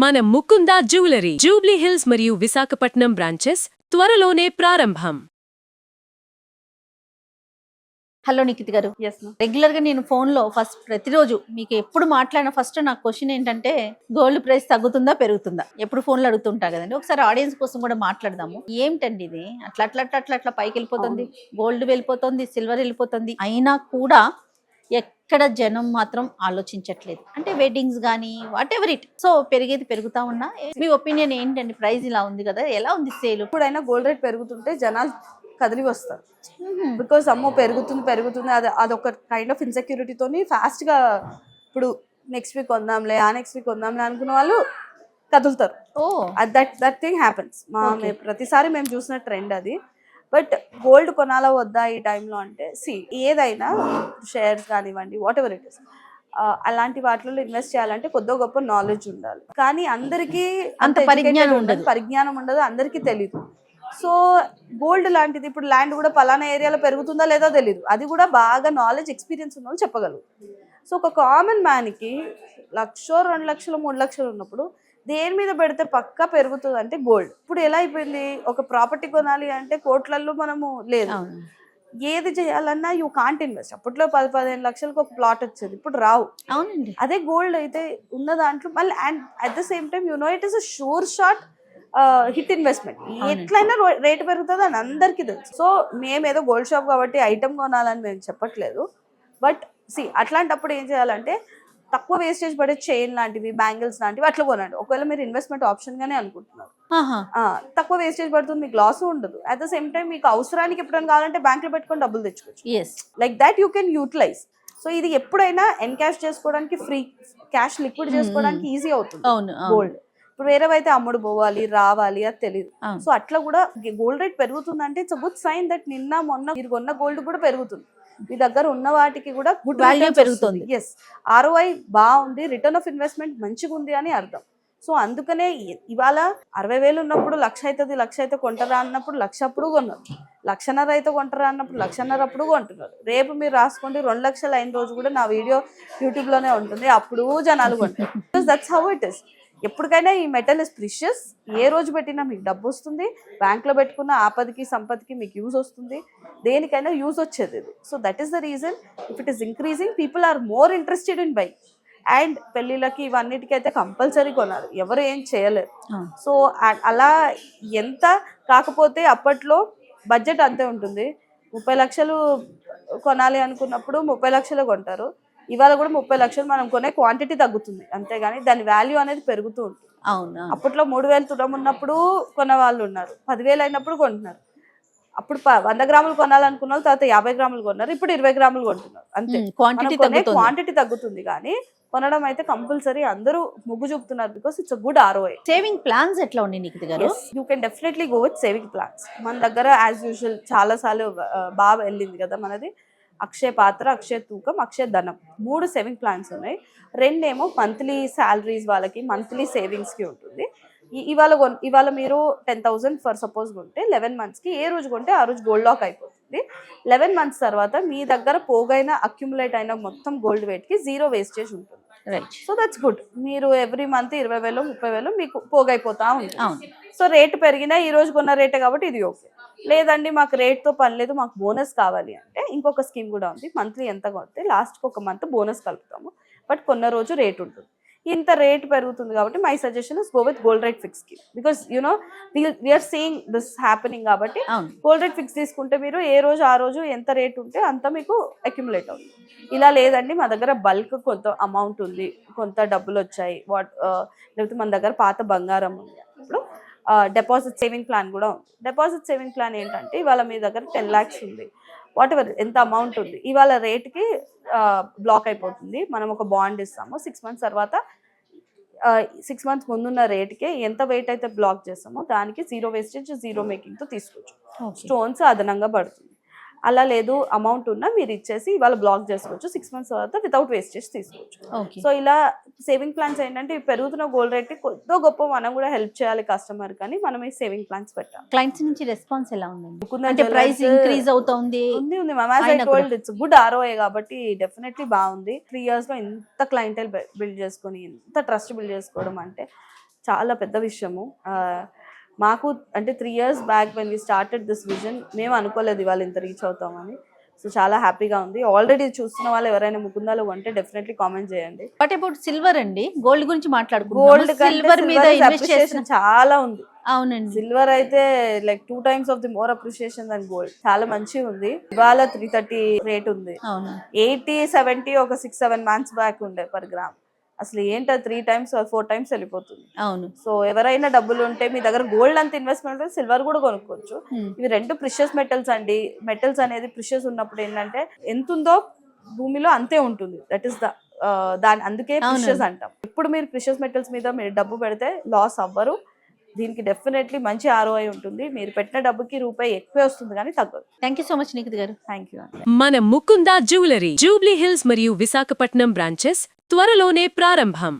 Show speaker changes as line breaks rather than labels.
మన Mukunda jewellery Jubilee hills మరియు Visakhapatnam branches త్వరలోనే ప్రారంభం.
హలో నిఖిత్ గారు.
Yes ma'am.
రెగ్యులర్ గా నేను ఫోన్ లో ప్రతిరోజు మీకు ఎప్పుడు మాట్లాడిన ఫస్ట్ నా క్వశ్చన్ ఏంటంటే గోల్డ్ ప్రైస్ తగ్గుతుందా పెరుగుతుందా, ఎప్పుడు ఫోన్లో అడుగుతుంటా కదండి. ఒకసారి ఆడియన్స్ కోసం కూడా మాట్లాడదాము. ఏమిటండి ఇది అట్లా అట్లా అట్లా అట్లా అట్లా పైకి వెళ్ళిపోతుంది, గోల్డ్ వెళ్ళిపోతుంది, సిల్వర్ వెళ్ళిపోతుంది, అయినా కూడా ఎక్కడ జనం మాత్రం ఆలోచించట్లేదు. అంటే వెడ్డింగ్స్ కానీ వాట్ ఎవర్ ఇట్, సో పెరిగేది పెరుగుతా ఉన్నా. మీ ఒపీనియన్ ఏంటండి? ప్రైస్ ఇలా ఉంది కదా, ఎలా ఉంది సేల్?
ఎప్పుడైనా గోల్డ్ రేట్ పెరుగుతుంటే జనాలు కదిలి వస్తారు. బికాస్ అమ్మో పెరుగుతుంది అదొక కైండ్ ఆఫ్ ఇన్సెక్యూరిటీతోని ఫాస్ట్గా ఇప్పుడు నెక్స్ట్ వీక్ కొందాంలే అనుకున్న వాళ్ళు కదులుతారు. That thing happens. ప్రతిసారి మేము చూసిన ట్రెండ్ అది. బట్ గోల్డ్ కొనాలా వద్దా ఈ టైంలో అంటే, ఏదైనా షేర్స్ కానివ్వండి, వాట్ ఎవర్ ఇట్ ఇస్, అలాంటి వాటిలో ఇన్వెస్ట్ చేయాలంటే కొద్దిగా గొప్ప నాలెడ్జ్ ఉండాలి. కానీ అందరికీ
అంత
పరిజ్ఞానం ఉండదు, అందరికీ తెలీదు. సో గోల్డ్ లాంటిది, ఇప్పుడు ల్యాండ్ కూడా పలానా ఏరియాలో పెరుగుతుందా లేదా తెలియదు, అది కూడా బాగా నాలెడ్జ్ ఎక్స్పీరియన్స్ ఉన్న వాళ్ళు చెప్పగలరు. సో ఒక కామన్ మ్యాన్కి 1,00,000, 2,00,000, 3,00,000 ఉన్నప్పుడు దేని మీద పెడితే పక్కా పెరుగుతుంది అంటే గోల్డ్. ఇప్పుడు ఎలా అయిపోయింది, ఒక ప్రాపర్టీ కొనాలి అంటే కోట్లల్లో మనము లేదు, ఏది చేయాలన్నా యూ కాంట్ ఇన్వెస్ట్. అప్పట్లో 10-15 లక్షలకు ఒక ప్లాట్ వచ్చేది, ఇప్పుడు రావు.
అవునండి.
అదే గోల్డ్ అయితే ఉన్న దాంట్లో మళ్ళీ, and at the same time it is a sure shot hit investment. ఎట్లయినా రేటు పెరుగుతుంది అని అందరికీ తెలుసు. సో మేమేదో గోల్డ్ షాప్ కాబట్టి ఐటమ్ కొనాలని మేము చెప్పట్లేదు. బట్ అట్లాంటప్పుడు ఏం చేయాలంటే తక్కువ వేస్టేజ్ పడే చైన్ లాంటివి, బ్యాంగిల్స్ లాంటివి అట్లా కొనండి. ఒకవేళ మీరు ఇన్వెస్ట్మెంట్ ఆప్షన్ గానే అనుకుంటున్నారు, తక్కువ వేస్టేజ్ పడుతుంది, మీకు లాస్ ఉండదు. అట్ ద సేమ్ టైం మీకు అవసరానికి ఎప్పుడైనా కావాలంటే బ్యాంక్ లో పెట్టుకొని డబ్బులు తెచ్చుకోవచ్చు. Like that you can utilise. So ఇది ఎప్పుడైనా ఎన్కాష్ చేసుకోవడానికి, ఫ్రీ క్యాష్ లిక్విడ్ చేసుకోవడానికి ఈజీ అవుతుంది గోల్డ్. ఇప్పుడు వేరేవైతే అమ్ముడు పోవాలి, రావాలి, అది తెలియదు. సో అట్లా కూడా గోల్డ్ రేట్ పెరుగుతుందంటే it's a good sign that నిన్న మొన్న మీరు కొన్న గోల్డ్ కూడా పెరుగుతుంది. మీ దగ్గర ఉన్న వాటికి కూడా గుడ్ వాల్యూ పెరుగుతుంది. ఎస్, ROI బాగుంది, రిటర్న్ ఆఫ్ ఇన్వెస్ట్మెంట్ మంచిగా ఉంది అని అర్థం. సో అందుకనే ఇవాళ 60,000 ఉన్నప్పుడు 1,00,000 అవుతుంది, 1,00,000 అయితే కొంటారా అన్నప్పుడు 1,00,000 అప్పుడు కొన్నారు, 1,50,000 అయితే కొంటారా అన్నప్పుడు 1,50,000 అప్పుడు కొంటున్నారు. రేపు మీరు రాసుకోండి, 2,00,000 అయిన రోజు కూడా నా వీడియో యూట్యూబ్లోనే ఉంటుంది, అప్పుడు జనాలు కొంటారు. That's how it is. ఎప్పటికైనా ఈ మెటల్ ఇస్ ప్రిషియస్. ఏ రోజు పెట్టినా మీకు డబ్బు వస్తుంది, బ్యాంక్లో పెట్టుకున్న ఆపదకి సంపత్కి మీకు యూజ్ వస్తుంది, దేనికైనా యూజ్ వచ్చేది ఇది. So that is the reason if it is increasing, people are more interested in buy. And పెళ్ళిళ్ళకి ఇవన్నిటికైతే కంపల్సరీ కొనాలి, ఎవరు ఏం చేయలేరు. సో అలా ఎంత కాకపోతే అప్పట్లో బడ్జెట్ అంతే ఉంటుంది. 30 లక్షలు కొనాలి అనుకున్నప్పుడు 30 లక్షలు కొంటారు. ఇవాళ కూడా 30 లక్షలు మనం కొనే క్వాంటిటీ తగ్గుతుంది, అంతేగాని దాని వాల్యూ అనేది పెరుగుతూ ఉంటుంది. అప్పట్లో 3,000 తులం ఉన్నప్పుడు కొన్న వాళ్ళు ఉన్నారు, 10,000 అయినప్పుడు కొంటున్నారు. అప్పుడు 100 గ్రాములు కొనాలనుకున్న వాళ్ళు తర్వాత 50 గ్రాములు కొన్నారు, ఇప్పుడు 20 గ్రాములు కొంటున్నారు. అంతే, క్వాంటిటీ తగ్గుతుంది కానీ కొనడం అయితే కంపల్సరీ అందరూ మొగ్గు చూపుతున్నారు. Because it's a good ROI.
Saving plans ఎట్లా ఉన్నాయి నిఖిత్ గారు?
You can definitely go with saving plans. మన దగ్గర యాజ్ యూజువల్ చాలా సార్లు బాగా వెళ్ళింది కదా మనది, అక్షయ పాత్ర, అక్షయ తూకం, అక్షయ ధనం, 3 సేవింగ్ ప్లాన్స్ ఉన్నాయి. 2 ఏమో మంత్లీ శాలరీస్ వాళ్ళకి, మంత్లీ సేవింగ్స్కి ఉంటుంది. ఇవాళ మీరు 10,000 ఫర్ సపోజ్ కొంటే 11 మంత్స్కి ఏ రోజు కొంటే ఆ రోజు గోల్డ్ లాక్ అయిపోతుంది. 11 మంత్స్ తర్వాత మీ దగ్గర పోగైన అక్యుములేట్ అయిన మొత్తం గోల్డ్ వెయిట్కి 0 వేస్టేజ్ ఉంటుంది. So that's good. మీరు ఎవ్రీ మంత్ 20,000, 30,000 మీకు పోగైపోతా ఉంటుంది. సో రేటు పెరిగినా ఈ రోజు కొన్న రేటే కాబట్టి ఇది ఓకే. లేదండి మాకు రేట్తో పని లేదు, మాకు బోనస్ కావాలి అంటే ఇంకొక స్కీమ్ కూడా ఉంది. మంత్లీ ఎంత కొంటే లాస్ట్కి ఒక మంత్ బోనస్ కలుపుతాము, బట్ కొన్న రోజు రేట్ ఉంటుంది. ఇంత రేట్ పెరుగుతుంది కాబట్టి my suggestion is go with gold rate fix scheme. Because we are seeing this happening కాబట్టి గోల్డ్ రేట్ ఫిక్స్ తీసుకుంటే మీరు ఏ రోజు ఆ రోజు ఎంత రేట్ ఉంటే అంత మీకు అక్యుములేట్ అవుతుంది. ఇలా లేదండి మా దగ్గర బల్క్ కొంత అమౌంట్ ఉంది, కొంత డబ్బులు వచ్చాయి, లేకపోతే మన దగ్గర పాత బంగారం ఉంది, ఇప్పుడు డిపాజిట్ సేవింగ్ ప్లాన్ కూడా ఉంది. డిపాజిట్ సేవింగ్ ప్లాన్ ఏంటంటే ఇవాళ మీ దగ్గర 10 lakhs ఉంది, వాట్ ఎవర్ ఎంత అమౌంట్ ఉంది, ఇవాళ రేట్కి బ్లాక్ అయిపోతుంది. మనం ఒక బాండ్ ఇస్తాము, 6 months తర్వాత 6 months ముందున్న రేట్కి ఎంత వెయిట్ అయితే బ్లాక్ చేస్తామో దానికి 0 వేస్టేజ్, 0 మేకింగ్తో తీసుకోవచ్చు. స్టోన్స్ అదనంగా పడుతుంది. అలా లేదు అమౌంట్ ఉన్నా మీరు ఇచ్చేసి ఇవాళ బ్లాక్ చేసుకోవచ్చు, 6 months తర్వాత వితౌట్ వేస్టేజ్ తీసుకోవచ్చు. సో ఇలా సేవింగ్ ప్లాన్స్ ఏంటంటే పెరుగుతున్న గోల్డ్ రేట్ కొద్దిగా గొప్ప మనం కూడా హెల్ప్ చేయాలి కస్టమర్, కానీ మనం ఈ సేవింగ్ ప్లాన్స్ పెట్టాలి.
క్లయింట్స్ నుంచి రెస్పాన్స్ ఎలా ఉంది? ప్రైస్ ఇంక్రీజ్ అవుతుంది.
ఇట్స్ గుడ్ ROI కాబట్టి డెఫినెట్లీ బాగుంది. 3 years లో ఇంత క్లయింటైల్ బిల్డ్ చేసుకొని, ఇంత ట్రస్ట్ బిల్డ్ చేసుకోవడం అంటే చాలా పెద్ద విషయము. మాకు అంటే 3 years back when we started this vision మేము అనుకోలేదు ఇవాళ ఇంత రీచ్ అవుతామని. సో చాలా హ్యాపీగా ఉంది. ఆల్రెడీ చూస్తున్న వాళ్ళు ఎవరైనా ముకుందాలో ఉంటే డెఫినెట్లీ కామెంట్ చేయండి.
బట్ అబౌట్ సిల్వర్ అండి, గోల్డ్ గురించి
గోల్డ్
మాట్లాడుకుంటున్నాం. సిల్వర్ మీద ఇన్వెస్ట్ చేసిన
చాలా ఉంది.
అవునండి.
సిల్వర్ అయితే like 2 times of the more appreciation than gold. చాలా మంచిగా ఉంది. ఇవాళ 330 రేట్ ఉంది.
అవును.
80-70 ఒక 6-7 months బ్యాక్ ఉండే పర్ గ్రామ్. అసలు ఏంటో 3 times or 4 times వెళ్ళిపోతుంది.
అవును.
సో ఎవరైనా డబ్బులు ఉంటే మీ దగ్గర గోల్డ్ అంత ఇన్వెస్ట్మెంట్ సిల్వర్ కూడా కొనుక్కోవచ్చు. ఇవి 2 ప్రిషియస్ మెటల్స్ అండి. మెటల్స్ అనేది ప్రిషియస్ ఉన్నప్పుడు ఏంటంటే ఎంత ఉందో భూమిలో అంతే ఉంటుంది. దట్ ఈస్ దాని అందుకే ప్రిషియస్ అంటాం. ఇప్పుడు మీరు ప్రిషియస్ మెటల్స్ మీద మీరు డబ్బు పెడితే లాస్ అవ్వరు. దీనికి డెఫినెట్లీ మంచి ROI ఉంటుంది. మీరు పెట్టిన డబ్బుకి రూపాయి ఎక్కువే వస్తుంది కానీ తగ్గదు.
Thank you so much Nikhit గారు.
Thank you.
మన ముకుందా జ్యువెలరీ జూబ్లీ హిల్స్ మరియు విశాఖపట్నం బ్రాంచెస్ త్వరలోనే ప్రారంభం.